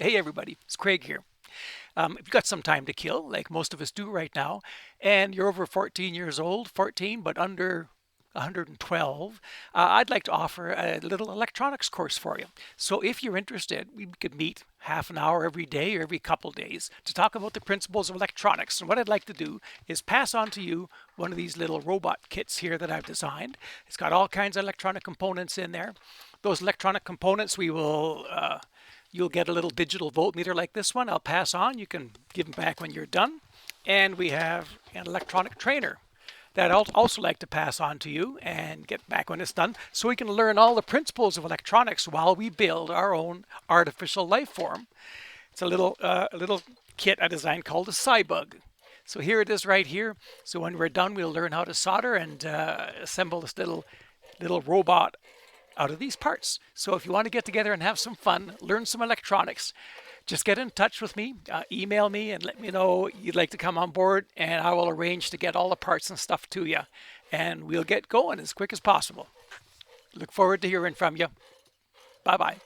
Hey everybody, it's Craig here. If you've got some time to kill, like most of us do right now, and you're over 14 years old, 14 but under 112, I'd like to offer a little electronics course for you. So if you're interested, we could meet half an hour every day or every couple days to talk about the principles of electronics. And what I'd like to do is pass on to you one of these little robot kits here that I've designed. It's got all kinds of electronic components in there. Those electronic components we will you'll get a little digital voltmeter like this one. I'll pass on. You can give them back when you're done. And we have an electronic trainer that I'd also like to pass on to you and get back when it's done so we can learn all the principles of electronics while we build our own artificial life form. It's a little kit I designed called a Cybug. So here it is right here. So when we're done, we'll learn how to solder and assemble this little robot out of these parts. So if you want to get together and have some fun, learn some electronics, just get in touch with me, email me, and let me know you'd like to come on board, and I will arrange to get all the parts and stuff to you, and we'll get going as quick as possible. Look forward to hearing from you. Bye bye.